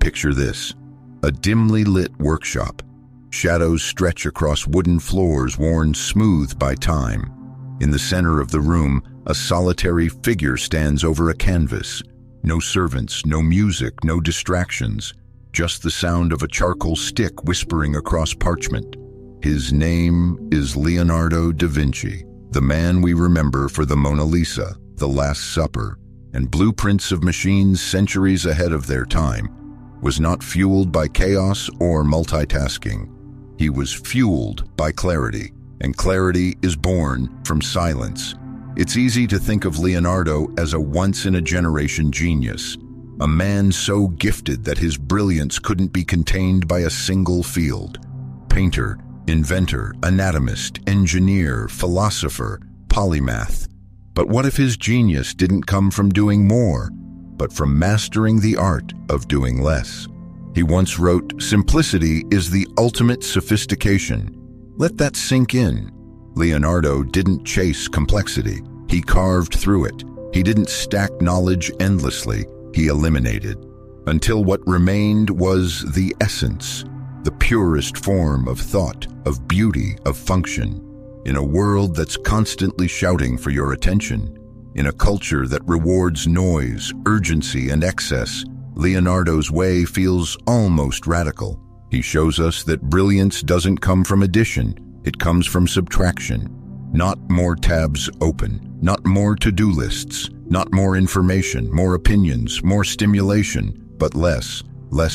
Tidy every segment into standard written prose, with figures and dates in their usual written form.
Picture this: a dimly lit workshop. Shadows stretch across wooden floors worn smooth by time. In the center of the room, a solitary figure stands over a canvas. No servants, no music, no distractions, just the sound of a charcoal stick whispering across parchment. His name is Leonardo da Vinci, the man we remember for the Mona Lisa, the Last Supper, and blueprints of machines centuries ahead of their time. Was not fueled by chaos or multitasking. He was fueled by clarity, and clarity is born from silence. It's easy to think of Leonardo as a once-in-a-generation genius, a man so gifted that his brilliance couldn't be contained by a single field. Painter, inventor, anatomist, engineer, philosopher, polymath. But what if his genius didn't come from doing more, but from mastering the art of doing less? He once wrote, "Simplicity is the ultimate sophistication." Let that sink in. Leonardo didn't chase complexity. He carved through it. He didn't stack knowledge endlessly. He eliminated, until what remained was the essence, the purest form of thought, of beauty, of function. In a world that's constantly shouting for your attention, in a culture that rewards noise, urgency, and excess, Leonardo's way feels almost radical. He shows us that brilliance doesn't come from addition, it comes from subtraction. Not more tabs open, not more to-do lists, not more information, more opinions, more stimulation, but less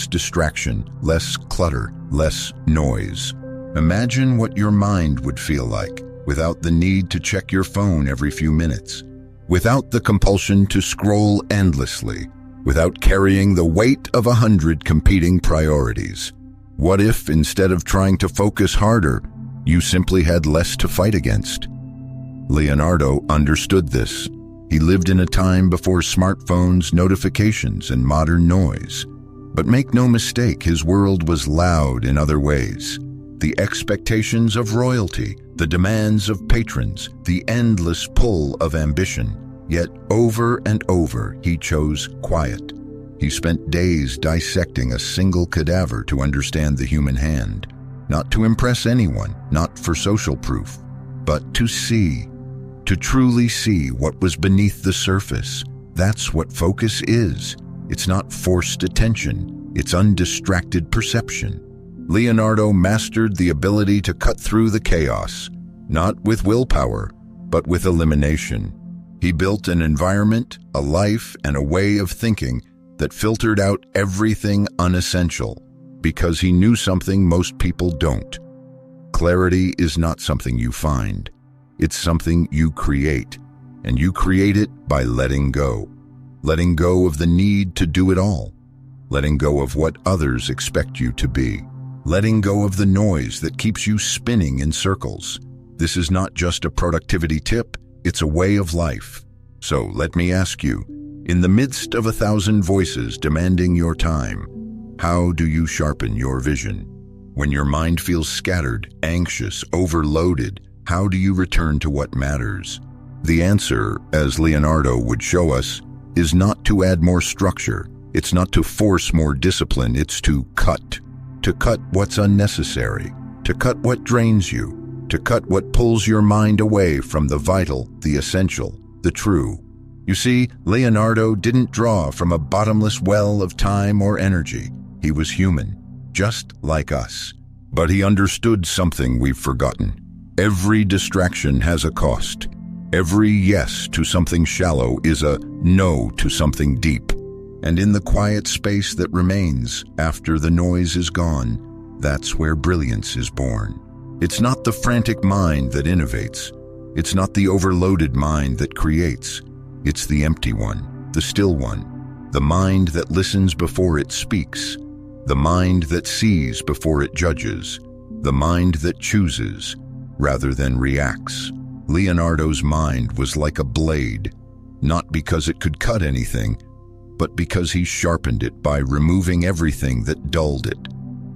distraction, less clutter, less noise. Imagine what your mind would feel like without the need to check your phone every few minutes, without the compulsion to scroll endlessly, without carrying the weight of 100 competing priorities. What if, instead of trying to focus harder, you simply had less to fight against? Leonardo understood this. He lived in a time before smartphones, notifications, and modern noise. But make no mistake, his world was loud in other ways. The expectations of royalty, the demands of patrons, the endless pull of ambition. Yet over and over, he chose quiet. He spent days dissecting a single cadaver to understand the human hand. Not to impress anyone, not for social proof, but to see, to truly see what was beneath the surface. That's what focus is. It's not forced attention, it's undistracted perception. Leonardo mastered the ability to cut through the chaos, not with willpower, but with elimination. He built an environment, a life, and a way of thinking that filtered out everything unessential, because he knew something most people don't. Clarity is not something you find. It's something you create, and you create it by letting go. Letting go of the need to do it all. Letting go of what others expect you to be. Letting go of the noise that keeps you spinning in circles. This is not just a productivity tip, it's a way of life. So let me ask you, in the midst of 1,000 voices demanding your time, how do you sharpen your vision? When your mind feels scattered, anxious, overloaded, how do you return to what matters? The answer, as Leonardo would show us, is not to add more structure. It's not to force more discipline. It's to cut. To cut what's unnecessary. To cut what drains you. To cut what pulls your mind away from the vital, the essential, the true. You see, Leonardo didn't draw from a bottomless well of time or energy. He was human, just like us. But he understood something we've forgotten. Every distraction has a cost. Every yes to something shallow is a no to something deep. And in the quiet space that remains after the noise is gone, that's where brilliance is born. It's not the frantic mind that innovates. It's not the overloaded mind that creates. It's the empty one, the still one, the mind that listens before it speaks, the mind that sees before it judges, the mind that chooses rather than reacts. Leonardo's mind was like a blade, not because it could cut anything, but because he sharpened it by removing everything that dulled it.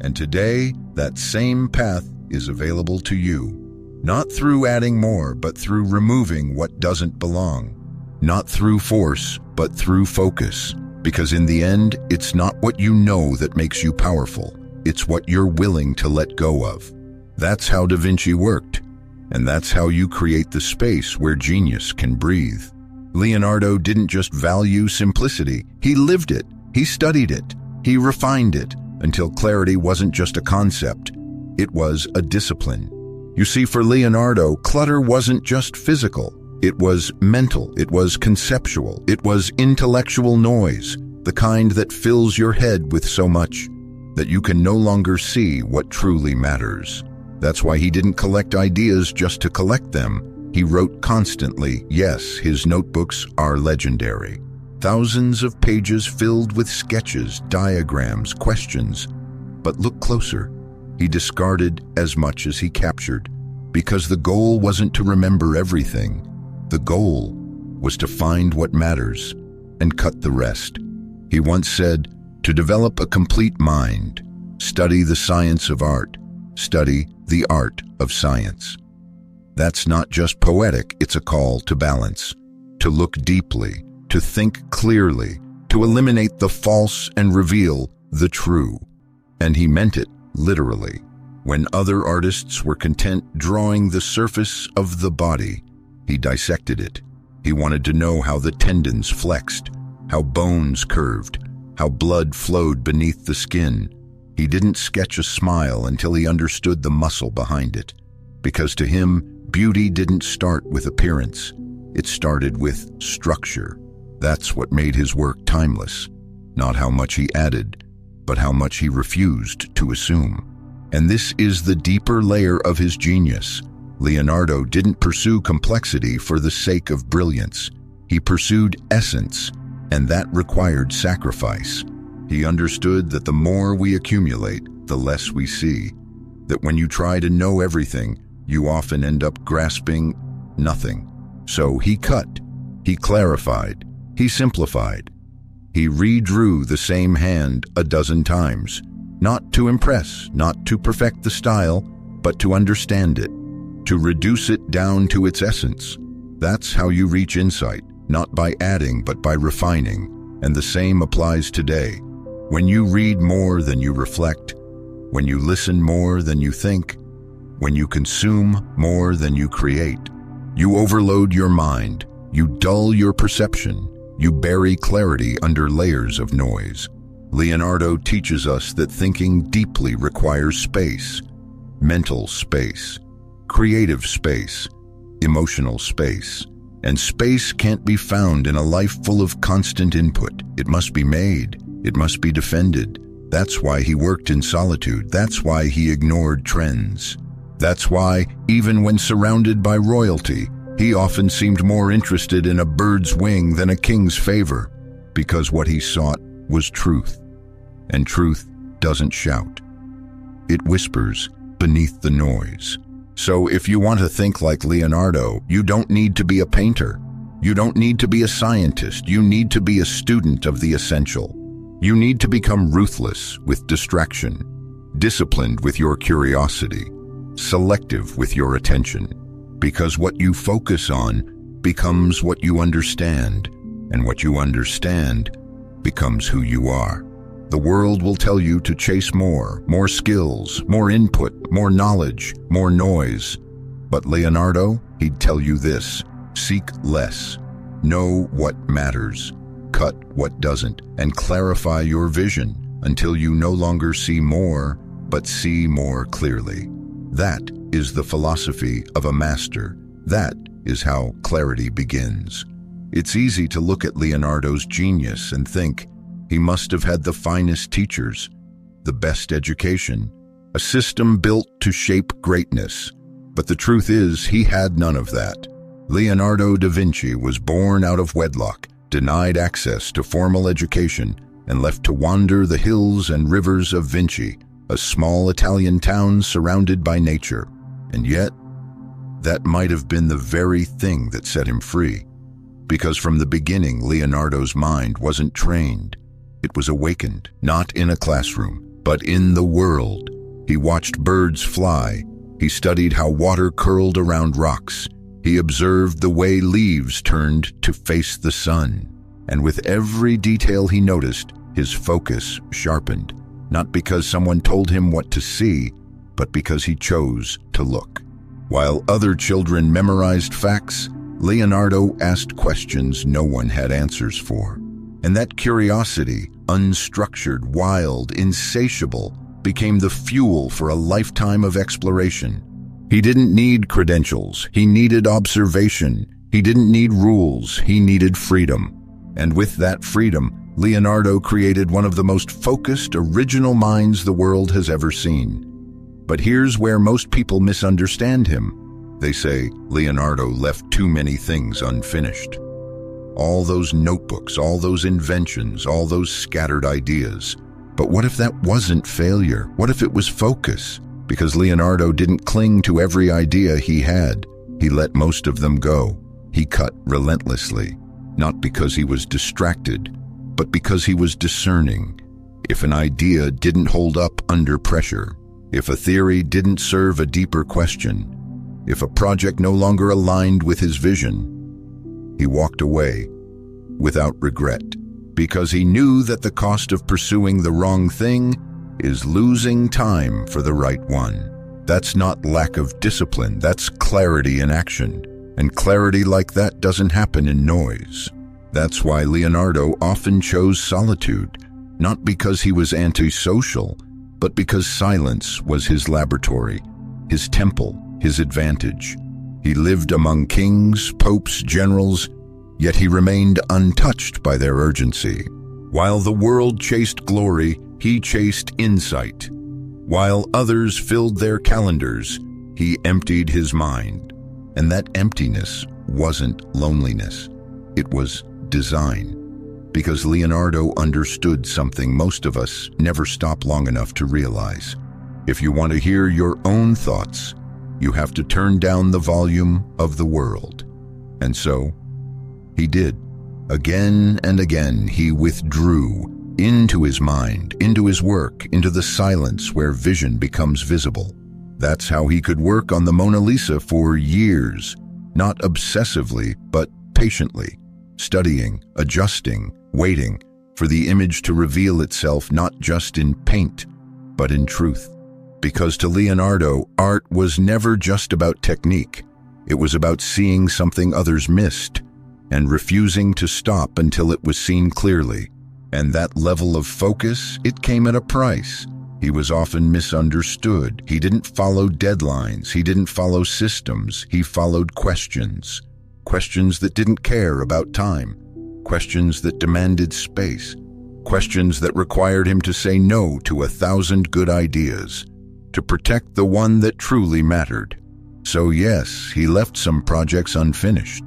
And today, that same path is available to you. Not through adding more, but through removing what doesn't belong. Not through force, but through focus. Because in the end, it's not what you know that makes you powerful. It's what you're willing to let go of. That's how Da Vinci worked, and that's how you create the space where genius can breathe. Leonardo didn't just value simplicity, he lived it, he studied it, he refined it, until clarity wasn't just a concept, it was a discipline. You see, for Leonardo, clutter wasn't just physical. It was mental, it was conceptual, it was intellectual noise, the kind that fills your head with so much that you can no longer see what truly matters. That's why he didn't collect ideas just to collect them. He wrote constantly. Yes, his notebooks are legendary. Thousands of pages filled with sketches, diagrams, questions. But look closer. He discarded as much as he captured, because the goal wasn't to remember everything. The goal was to find what matters and cut the rest. He once said, "To develop a complete mind, study the science of art, study the art of science." That's not just poetic, it's a call to balance, to look deeply, to think clearly, to eliminate the false and reveal the true. And he meant it literally. When other artists were content drawing the surface of the body, he dissected it. He wanted to know how the tendons flexed, how bones curved, how blood flowed beneath the skin. He didn't sketch a smile until he understood the muscle behind it. Because to him, beauty didn't start with appearance. It started with structure. That's what made his work timeless. Not how much he added, but how much he refused to assume. And this is the deeper layer of his genius. Leonardo didn't pursue complexity for the sake of brilliance. He pursued essence, and that required sacrifice. He understood that the more we accumulate, the less we see. That when you try to know everything, you often end up grasping nothing. So he cut, he clarified, he simplified. He redrew the same hand a dozen times, not to impress, not to perfect the style, but to understand it, to reduce it down to its essence. That's how you reach insight, not by adding, but by refining. And the same applies today. When you read more than you reflect, when you listen more than you think, when you consume more than you create, you overload your mind, you dull your perception, you bury clarity under layers of noise. Leonardo teaches us that thinking deeply requires space, mental space, creative space, emotional space. And space can't be found in a life full of constant input. It must be made. It must be defended. That's why he worked in solitude. That's why he ignored trends. That's why, even when surrounded by royalty, he often seemed more interested in a bird's wing than a king's favor, because what he sought was truth. And truth doesn't shout. It whispers beneath the noise. So if you want to think like Leonardo, you don't need to be a painter. You don't need to be a scientist. You need to be a student of the essential. You need to become ruthless with distraction, disciplined with your curiosity, selective with your attention, because what you focus on becomes what you understand, and what you understand becomes who you are. The world will tell you to chase more skills, more input, more knowledge, more noise. But Leonardo, he'd tell you this: seek less, know what matters, cut what doesn't, and clarify your vision until you no longer see more, but see more clearly. That is the philosophy of a master. That is how clarity begins. It's easy to look at Leonardo's genius and think, he must have had the finest teachers, the best education, a system built to shape greatness. But the truth is, he had none of that. Leonardo da Vinci was born out of wedlock, denied access to formal education, and left to wander the hills and rivers of Vinci, a small Italian town surrounded by nature. And yet, that might have been the very thing that set him free. Because from the beginning, Leonardo's mind wasn't trained. It was awakened, not in a classroom, but in the world. He watched birds fly. He studied how water curled around rocks. He observed the way leaves turned to face the sun. And with every detail he noticed, his focus sharpened, not because someone told him what to see, but because he chose to look. While other children memorized facts, Leonardo asked questions no one had answers for. And that curiosity, unstructured, wild, insatiable, became the fuel for a lifetime of exploration. He didn't need credentials, he needed observation. He didn't need rules, he needed freedom. And with that freedom, Leonardo created one of the most focused, original minds the world has ever seen. But here's where most people misunderstand him. They say Leonardo left too many things unfinished. All those notebooks, all those inventions, all those scattered ideas. But what if that wasn't failure? What if it was focus? Because Leonardo didn't cling to every idea he had. He let most of them go. He cut relentlessly, not because he was distracted, but because he was discerning. If an idea didn't hold up under pressure, if a theory didn't serve a deeper question, if a project no longer aligned with his vision, he walked away without regret, because he knew that the cost of pursuing the wrong thing is losing time for the right one. That's not lack of discipline, that's clarity in action. And clarity like that doesn't happen in noise. That's why Leonardo often chose solitude, not because he was antisocial, but because silence was his laboratory, his temple, his advantage. He lived among kings, popes, generals, yet he remained untouched by their urgency. While the world chased glory, he chased insight. While others filled their calendars, he emptied his mind. And that emptiness wasn't loneliness. It was design. Because Leonardo understood something most of us never stop long enough to realize. If you want to hear your own thoughts, you have to turn down the volume of the world. And so, he did. Again and again, he withdrew into his mind, into his work, into the silence where vision becomes visible. That's how he could work on the Mona Lisa for years, not obsessively, but patiently, studying, adjusting, waiting for the image to reveal itself not just in paint, but in truth. Because to Leonardo, art was never just about technique. It was about seeing something others missed and refusing to stop until it was seen clearly. And that level of focus, it came at a price. He was often misunderstood. He didn't follow deadlines. He didn't follow systems. He followed questions. Questions that didn't care about time. Questions that demanded space. Questions that required him to say no to 1,000 good ideas, to protect the one that truly mattered. So yes, he left some projects unfinished,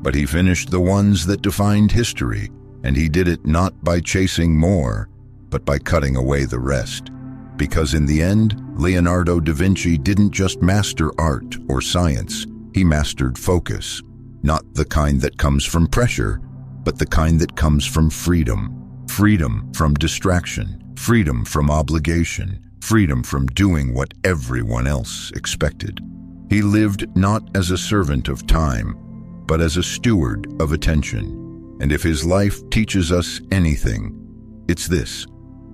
but he finished the ones that defined history, and he did it not by chasing more, but by cutting away the rest. Because in the end, Leonardo da Vinci didn't just master art or science, he mastered focus. Not the kind that comes from pressure, but the kind that comes from freedom. Freedom from distraction, freedom from obligation, freedom from doing what everyone else expected. He lived not as a servant of time, but as a steward of attention. And if his life teaches us anything, it's this: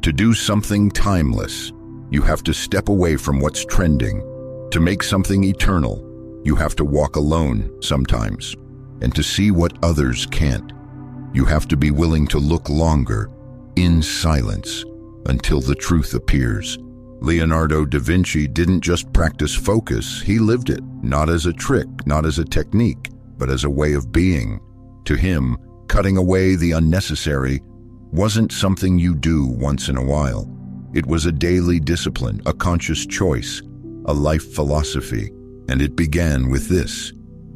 to do something timeless, you have to step away from what's trending. To make something eternal, you have to walk alone sometimes. And to see what others can't, you have to be willing to look longer, in silence, until the truth appears. Leonardo da Vinci didn't just practice focus, he lived it, not as a trick, not as a technique, but as a way of being. To him, cutting away the unnecessary wasn't something you do once in a while. It was a daily discipline, a conscious choice, a life philosophy, and it began with this.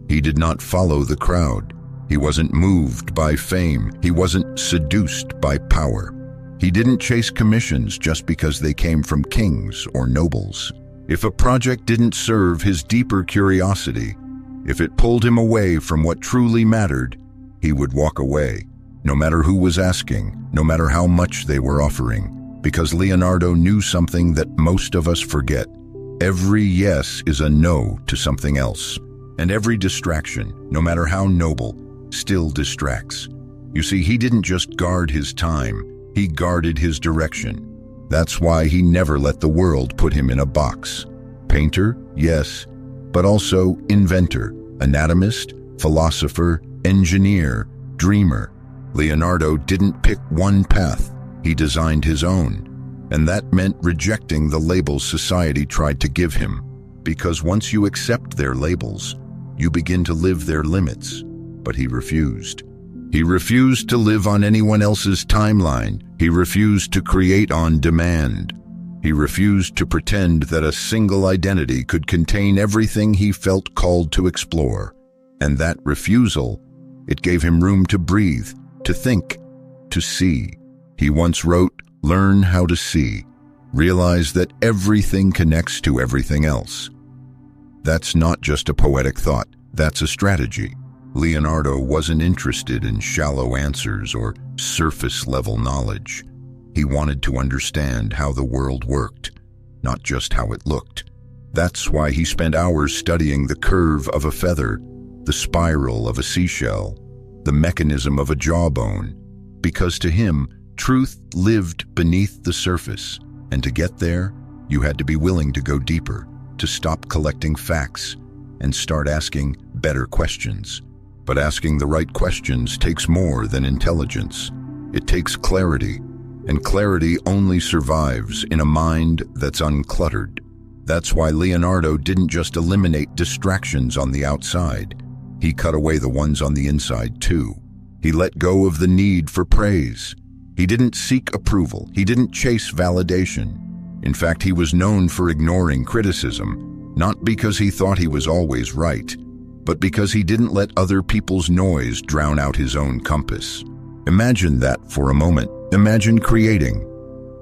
He did not follow the crowd. He wasn't moved by fame. He wasn't seduced by power. He didn't chase commissions just because they came from kings or nobles. If a project didn't serve his deeper curiosity, if it pulled him away from what truly mattered, he would walk away, no matter who was asking, no matter how much they were offering, because Leonardo knew something that most of us forget. Every yes is a no to something else, and every distraction, no matter how noble, still distracts. You see, he didn't just guard his time, he guarded his direction. That's why he never let the world put him in a box. Painter, yes, but also inventor, anatomist, philosopher, engineer, dreamer. Leonardo didn't pick one path, he designed his own. And that meant rejecting the labels society tried to give him. Because once you accept their labels, you begin to live their limits. But he refused. He refused to live on anyone else's timeline. He refused to create on demand. He refused to pretend that a single identity could contain everything he felt called to explore. And that refusal, it gave him room to breathe, to think, to see. He once wrote, "Learn how to see. Realize that everything connects to everything else." That's not just a poetic thought, that's a strategy. Leonardo wasn't interested in shallow answers or surface-level knowledge. He wanted to understand how the world worked, not just how it looked. That's why he spent hours studying the curve of a feather, the spiral of a seashell, the mechanism of a jawbone, because to him, truth lived beneath the surface, and to get there, you had to be willing to go deeper, to stop collecting facts, and start asking better questions. But asking the right questions takes more than intelligence. It takes clarity, and clarity only survives in a mind that's uncluttered. That's why Leonardo didn't just eliminate distractions on the outside. He cut away the ones on the inside too. He let go of the need for praise. He didn't seek approval. He didn't chase validation. In fact, he was known for ignoring criticism, not because he thought he was always right, but because he didn't let other people's noise drown out his own compass. Imagine that for a moment. Imagine creating,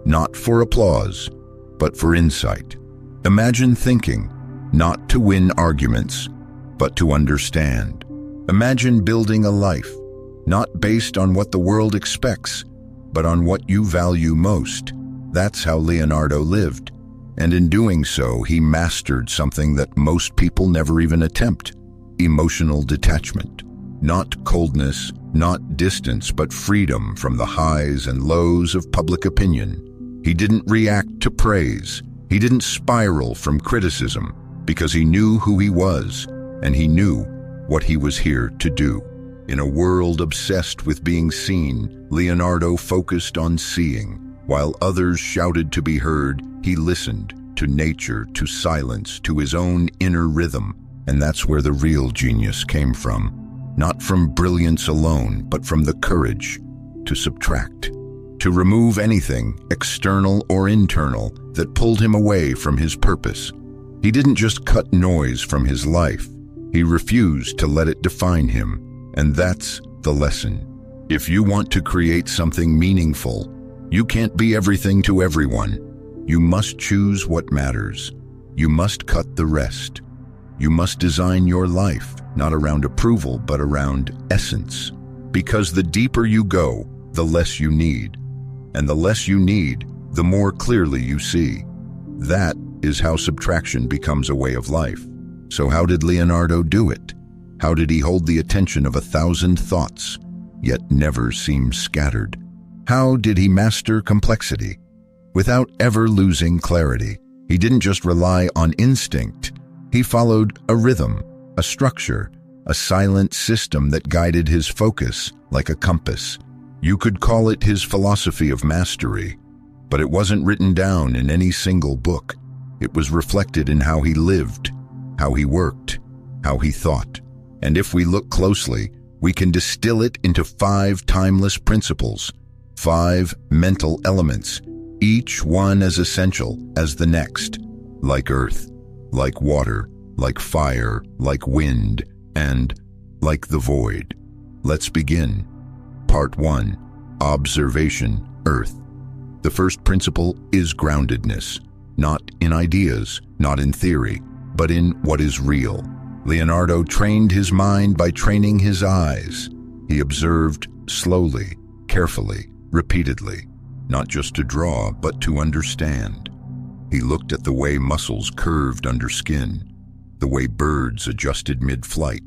not for applause, but for insight. Imagine thinking, not to win arguments, but to understand. Imagine building a life, not based on what the world expects, but on what you value most. That's how Leonardo lived. And in doing so, he mastered something that most people never even attempt: emotional detachment. Not coldness, not distance, but freedom from the highs and lows of public opinion. He didn't react to praise. He didn't spiral from criticism, because he knew who he was, and he knew what he was here to do. In a world obsessed with being seen, Leonardo focused on seeing. While others shouted to be heard, he listened to nature, to silence, to his own inner rhythm. And that's where the real genius came from. Not from brilliance alone, but from the courage to subtract, to remove anything, external or internal, that pulled him away from his purpose. He didn't just cut noise from his life. He refused to let it define him. And that's the lesson. If you want to create something meaningful, you can't be everything to everyone. You must choose what matters. You must cut the rest. You must design your life, not around approval, but around essence. Because the deeper you go, the less you need. And the less you need, the more clearly you see. That is how subtraction becomes a way of life. So how did Leonardo do it? How did he hold the attention of 1,000 thoughts, yet never seem scattered? How did he master complexity without ever losing clarity? He didn't just rely on instinct. He followed a rhythm, a structure, a silent system that guided his focus like a compass. You could call it his philosophy of mastery, but it wasn't written down in any single book. It was reflected in how he lived, how he worked, how he thought. And if we look closely, we can distill it into 5 timeless principles, 5 mental elements, each one as essential as the next, like earth, like water, like fire, like wind, and like the void. Let's begin. Part 1. Observation, Earth. The first principle is groundedness, not in ideas, not in theory, but in what is real. Leonardo trained his mind by training his eyes. He observed slowly, carefully, repeatedly, not just to draw, but to understand. He looked at the way muscles curved under skin, the way birds adjusted mid-flight,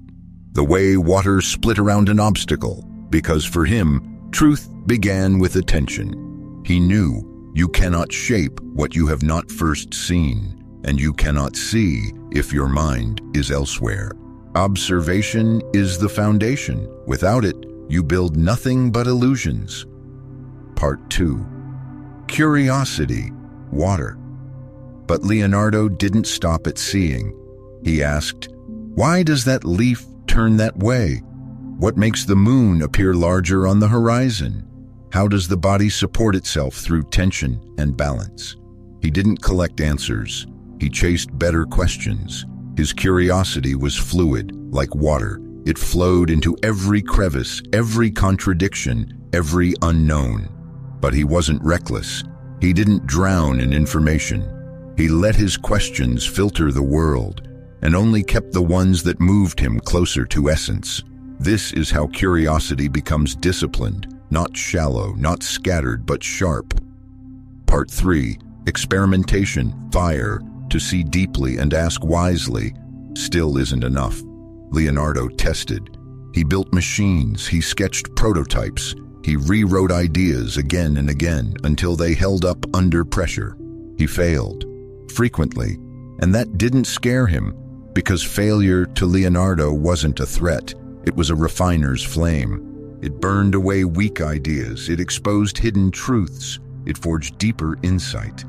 the way water split around an obstacle. Because for him, truth began with attention. He knew you cannot shape what you have not first seen, and you cannot see if your mind is elsewhere. Observation is the foundation. Without it, you build nothing but illusions. Part 2. Curiosity, water. But Leonardo didn't stop at seeing. He asked, "Why does that leaf turn that way? What makes the moon appear larger on the horizon? How does the body support itself through tension and balance?" He didn't collect answers. He chased better questions. His curiosity was fluid, like water. It flowed into every crevice, every contradiction, every unknown. But he wasn't reckless. He didn't drown in information. He let his questions filter the world, and only kept the ones that moved him closer to essence. This is how curiosity becomes disciplined, not shallow, not scattered, but sharp. Part 3. Experimentation, fire, to see deeply and ask wisely, still isn't enough. Leonardo tested. He built machines, he sketched prototypes, he rewrote ideas again and again until they held up under pressure. He failed, frequently, and that didn't scare him, because failure to Leonardo wasn't a threat. It was a refiner's flame. It burned away weak ideas, it exposed hidden truths, it forged deeper insight.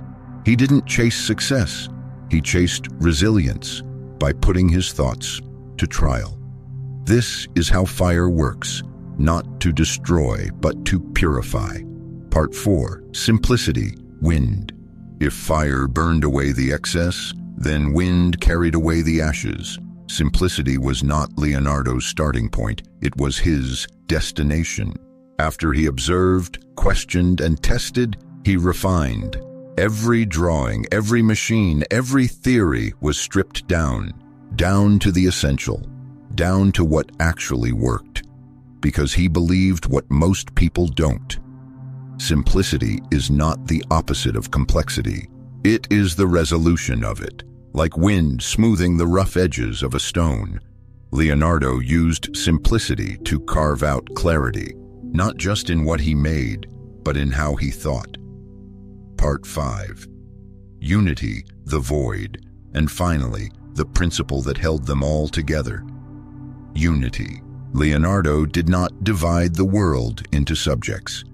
He didn't chase success, he chased resilience by putting his thoughts to trial. This is how fire works, not to destroy, but to purify. Part 4. Simplicity, wind. If fire burned away the excess, then wind carried away the ashes. Simplicity was not Leonardo's starting point, it was his destination. After he observed, questioned, and tested, he refined. Every drawing, every machine, every theory was stripped down to the essential, down to what actually worked, because he believed what most people don't. Simplicity is not the opposite of complexity. It is the resolution of it, like wind smoothing the rough edges of a stone. Leonardo used simplicity to carve out clarity, not just in what he made, but in how he thought. Part 5. Unity, the void, and finally, the principle that held them all together. Unity. Leonardo did not divide the world into subjects.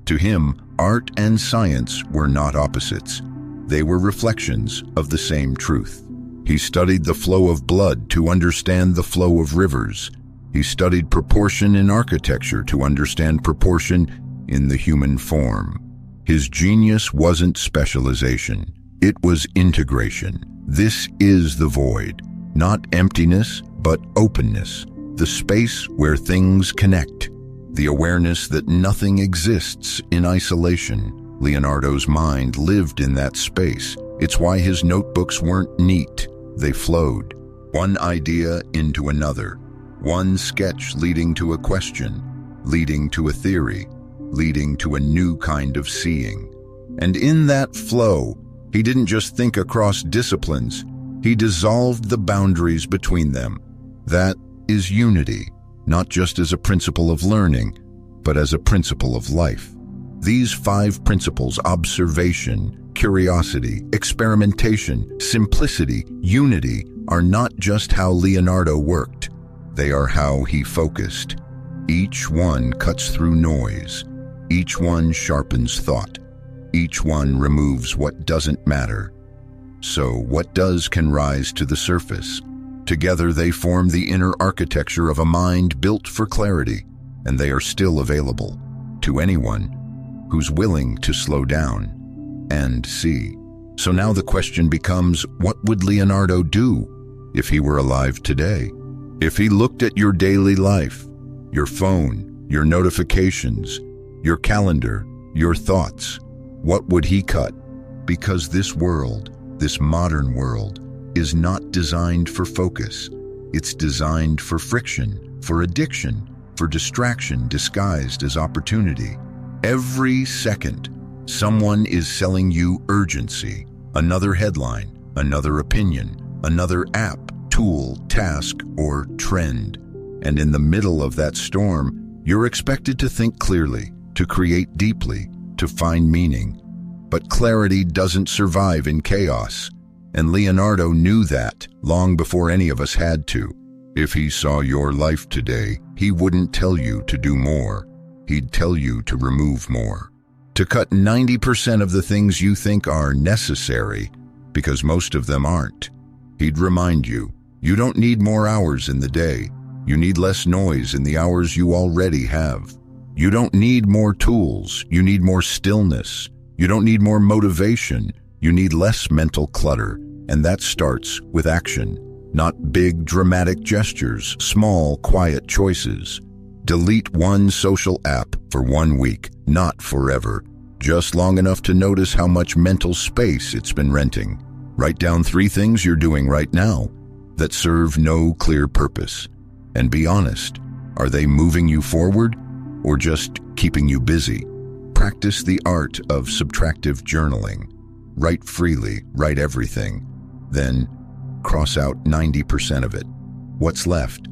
To him, art and science were not opposites. They were reflections of the same truth. He studied the flow of blood to understand the flow of rivers. He studied proportion in architecture to understand proportion in the human form. His genius wasn't specialization. It was integration. This is the void, not emptiness, but openness, the space where things connect, the awareness that nothing exists in isolation. Leonardo's mind lived in that space. It's why his notebooks weren't neat. They flowed, one idea into another, one sketch leading to a question, leading to a theory, leading to a new kind of seeing. And in that flow, he didn't just think across disciplines, he dissolved the boundaries between them. That is unity, not just as a principle of learning, but as a principle of life. These 5 principles, observation, curiosity, experimentation, simplicity, unity, are not just how Leonardo worked. They are how he focused. Each one cuts through noise. Each one sharpens thought. Each one removes what doesn't matter. So what does can rise to the surface. Together they form the inner architecture of a mind built for clarity, and they are still available to anyone who's willing to slow down and see. So now the question becomes, what would Leonardo do if he were alive today? If he looked at your daily life, your phone, your notifications, your calendar, your thoughts, what would he cut? Because this world, this modern world, is not designed for focus. It's designed for friction, for addiction, for distraction disguised as opportunity. Every second, someone is selling you urgency, another headline, another opinion, another app, tool, task, or trend. And in the middle of that storm, You're expected to think clearly, to create deeply, to find meaning. But clarity doesn't survive in chaos, and Leonardo knew that long before any of us had to. If he saw your life today, he wouldn't tell you to do more. He'd tell you to remove more. To cut 90% of the things you think are necessary, because most of them aren't. He'd remind you, you don't need more hours in the day. You need less noise in the hours you already have. You don't need more tools. You need more stillness. You don't need more motivation. You need less mental clutter. And that starts with action. Not big, dramatic gestures, small, quiet choices. Delete one social app for 1 week, not forever. Just long enough to notice how much mental space it's been renting. Write down 3 things you're doing right now that serve no clear purpose. And be honest, are they moving you forward or just keeping you busy? Practice the art of subtractive journaling. Write freely, write everything. Then cross out 90% of it. What's left?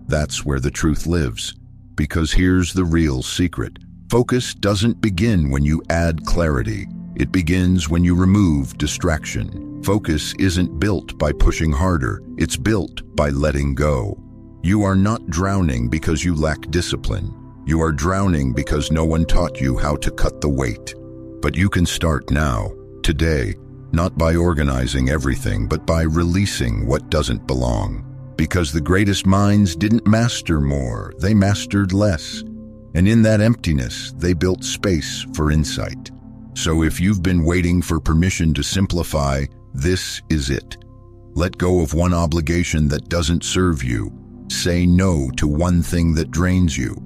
That's where the truth lives. Because here's the real secret. Focus doesn't begin when you add clarity. It begins when you remove distraction. Focus isn't built by pushing harder. It's built by letting go. You are not drowning because you lack discipline. You are drowning because no one taught you how to cut the weight. But you can start now, today, not by organizing everything, but by releasing what doesn't belong. Because the greatest minds didn't master more, they mastered less. And in that emptiness, they built space for insight. So if you've been waiting for permission to simplify, this is it. Let go of one obligation that doesn't serve you. Say no to one thing that drains you.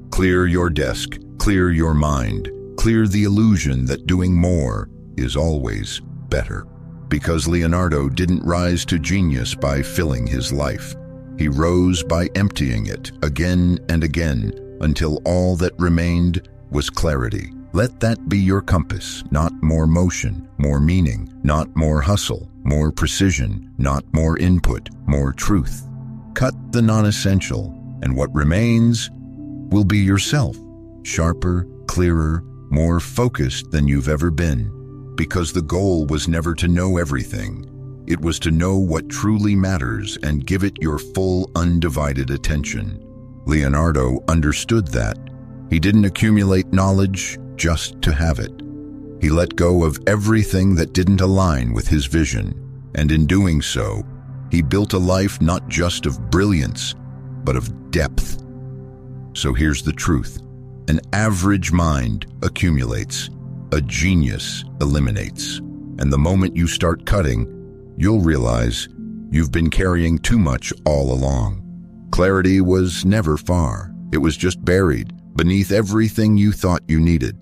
Clear your desk, clear your mind, clear the illusion that doing more is always better. Because Leonardo didn't rise to genius by filling his life. He rose by emptying it again and again until all that remained was clarity. Let that be your compass, not more motion, more meaning, not more hustle, more precision, not more input, more truth. Cut the non-essential, and what remains will be yourself, sharper, clearer, more focused than you've ever been. Because the goal was never to know everything. It was to know what truly matters and give it your full, undivided attention. Leonardo understood that. He didn't accumulate knowledge just to have it. He let go of everything that didn't align with his vision, and in doing so, he built a life not just of brilliance, but of depth. So here's the truth. An average mind accumulates. A genius eliminates. And the moment you start cutting, you'll realize you've been carrying too much all along. Clarity was never far. It was just buried beneath everything you thought you needed.